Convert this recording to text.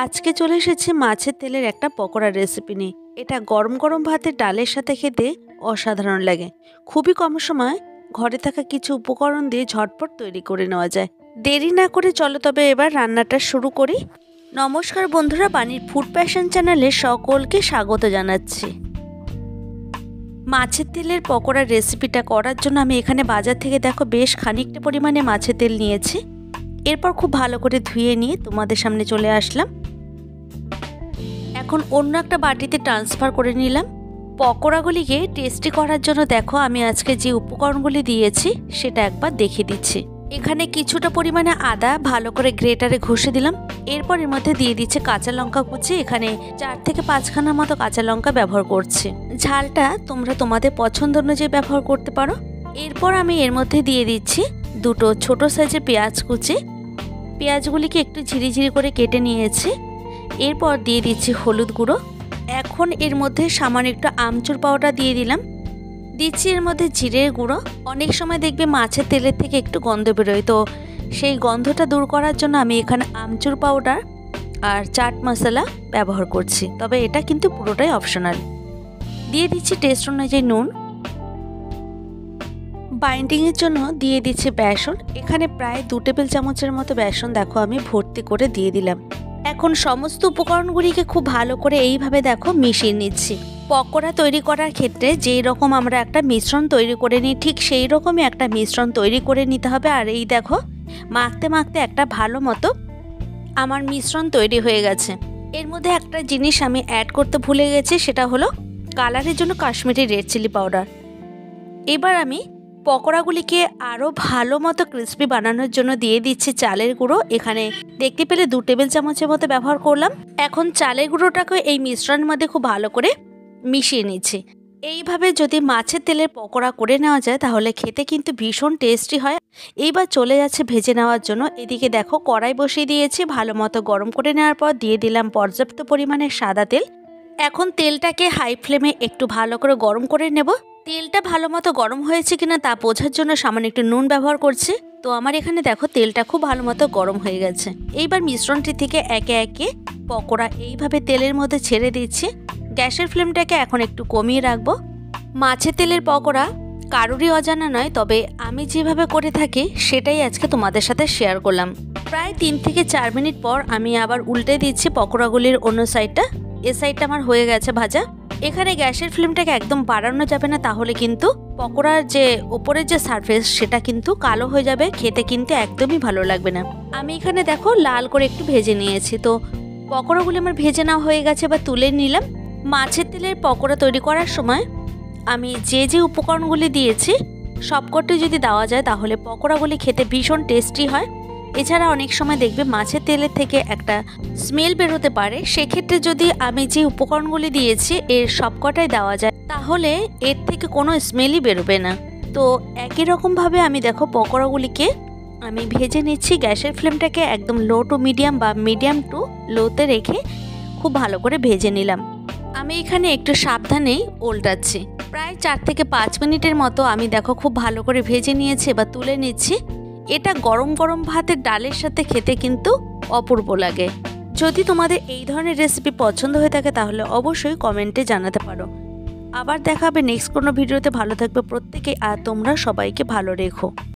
আজকে চলে এসেছি মাছের তেলের একটা পকোড়া রেসিপি নিয়ে। এটা গরম গরম ভাতের ডালের সাথে খেতে অসাধারণ লাগে। খুবই কম সময় ঘরে থাকা কিছু উপকরণ দিয়ে ঝটপট তৈরি করে নেওয়া যায়। দেরি না করে চলো তবে এবার রান্নাটা শুরু করি। নমস্কার বন্ধুরা, বাণীর ফুড প্যাশন চ্যানেলে সকলকে স্বাগত জানাচ্ছি। মাছের তেলের পকোড়ার রেসিপিটা করার জন্য আমি এখানে বাজার থেকে দেখো বেশ খানিকটা পরিমাণে মাছের তেল নিয়েছি। এরপর খুব ভালো করে ধুয়ে নিয়ে তোমাদের সামনে চলে আসলাম। এখন অন্য একটা বাটিতে ট্রান্সফার করে নিলাম। পকোড়াগুলিকে টেস্টি করার জন্য দেখো আমি আজকে যে উপকরণগুলি দিয়েছি সেটা একবার দেখিয়ে দিচ্ছি। এখানে কিছুটা পরিমাণে আদা ভালো করে গ্রেটারে ঘষে দিলাম। এরপর এর মধ্যে দিয়ে দিচ্ছে কাঁচা লঙ্কা কুচি। এখানে 4 থেকে 5খানার মতো কাঁচা লঙ্কা ব্যবহার করছি। ঝালটা তোমরা তোমাদের পছন্দ অনুযায়ী ব্যবহার করতে পারো। এরপর আমি এর মধ্যে দিয়ে দিচ্ছি দুটো ছোট সাইজের পেঁয়াজ কুচি। পেঁয়াজগুলিকে একটু ঝিরিঝিরি করে কেটে নিয়েছি। এরপর দিয়ে দিচ্ছি হলুদ গুঁড়ো। এখন এর মধ্যে সামান্য একটু আমচুর পাউডার দিয়ে দিলাম। দিচ্ছি এর মধ্যে জিরের গুঁড়ো। অনেক সময় দেখবে মাছের তেলের থেকে একটু গন্ধ বেরোয়, তো সেই গন্ধটা দূর করার জন্য আমি এখানে আমচুর পাউডার আর চাট মশলা ব্যবহার করছি, তবে এটা কিন্তু পুরোটাই অপশনাল। দিয়ে দিচ্ছি টেস্ট অনুযায়ী নুন। বাইন্ডিংয়ের জন্য দিয়ে দিচ্ছি বেসন। এখানে প্রায় 2 টেবিল চামচের মতো বেসন দেখো আমি ভর্তি করে দিয়ে দিলাম। এখন সমস্ত উপকরণগুলিকে খুব ভালো করে এইভাবে দেখো মিশিয়ে নিচ্ছি। পকোড়া তৈরি করার ক্ষেত্রে যেই রকম আমরা একটা মিশ্রণ তৈরি করে নিই, ঠিক সেই রকমই একটা মিশ্রণ তৈরি করে নিতে হবে। আর এই দেখো মাখতে মাখতে একটা ভালো মতো আমার মিশ্রণ তৈরি হয়ে গেছে। এর মধ্যে একটা জিনিস আমি অ্যাড করতে ভুলে গেছি, সেটা হলো কালারের জন্য কাশ্মীরি রেড চিলি পাউডার। এবার আমি পকোড়াগুলিকে আরও ভালো মতো ক্রিস্পি বানানোর জন্য দিয়ে দিচ্ছি চালের গুঁড়ো। এখানে দেখতে পেলে 2 টেবিল চামচের মতো ব্যবহার করলাম। এখন চালের গুঁড়োটাকে এই মিশ্রণের মধ্যে খুব ভালো করে মিশিয়ে নিচ্ছি। এইভাবে যদি মাছের তেলের পকোড়া করে নেওয়া যায় তাহলে খেতে কিন্তু ভীষণ টেস্টি হয়। এইবার চলে যাচ্ছে ভেজে নেওয়ার জন্য। এদিকে দেখো কড়াই বসিয়ে দিয়েছি। ভালো মতো গরম করে নেওয়ার পর দিয়ে দিলাম পর্যাপ্ত পরিমাণে সাদা তেল। এখন তেলটাকে হাই ফ্লেমে একটু ভালো করে গরম করে নেব। তেলটা ভালো মতো গরম হয়েছে কিনা তা বোঝার জন্য সামান্য একটু নুন ব্যবহার করছি। তো আমার এখানে দেখো তেলটা খুব ভালো মতো গরম হয়ে গেছে। এইবার মিশ্রণটি থেকে একে একে পকোড়া এইভাবে তেলের মধ্যে ছেড়ে দিচ্ছি। গ্যাসের ফ্লেমটাকে এখন একটু কমিয়ে রাখবো। মাছের তেলের পকোড়া কারোরই অজানা নয়, তবে আমি যেভাবে করে থাকি সেটাই আজকে তোমাদের সাথে শেয়ার করলাম। প্রায় 3 থেকে 4 মিনিট পর আমি আবার উল্টে দিচ্ছি পকোড়াগুলির অন্য সাইডটা। এ সাইডটা আমার হয়ে গেছে ভাজা। এখানে গ্যাসের ফ্লেমটাকে একদম বাড়ানো যাবে না, তাহলে কিন্তু পকোড়ার যে ওপরের যে সারফেস সেটা কিন্তু কালো হয়ে যাবে, খেতে কিন্তু একদমই ভালো লাগবে না। আমি এখানে দেখো লাল করে একটু ভেজে নিয়েছি। তো পকোড়াগুলি আমার ভেজে নেওয়া হয়ে গেছে, বা তুলে নিলাম। মাছের তেলের পকোড়া তৈরি করার সময় আমি যে যে উপকরণগুলি দিয়েছি সবকটি যদি দেওয়া যায় তাহলে পকোড়াগুলি খেতে ভীষণ টেস্টি হয়। এছাড়া অনেক সময় দেখবে মাছের তেলের থেকে একটা স্মেল বেরোতে পারে। সেক্ষেত্রে যদি আমি যে উপকরণগুলি দিয়েছি এর সবকটাই দেওয়া যায় তাহলে এর থেকে কোনো স্মেলই বেরোবে না। তো একই রকমভাবে আমি দেখো পকোড়াগুলিকে আমি ভেজে নিচ্ছি। গ্যাসের ফ্লেমটাকে একদম লো টু মিডিয়াম বা মিডিয়াম টু লোতে রেখে খুব ভালো করে ভেজে নিলাম। আমি এখানে একটু সাবধানেই উল্টাচ্ছি। প্রায় 4 থেকে 5 মিনিটের মতো আমি দেখো খুব ভালো করে ভেজে নিয়েছি বা তুলে নিচ্ছি। এটা গরম গরম ভাতের ডালের সাথে খেতে কিন্তু অপূর্ব লাগে। যদি তোমাদের এই ধরনের রেসিপি পছন্দ হয়ে থাকে তাহলে অবশ্যই কমেন্টে জানাতে পারো। আবার দেখা হবে নেক্সট কোনো ভিডিওতে। ভালো থাকবে প্রত্যেকে, আর তোমরা সবাইকে ভালো রেখো।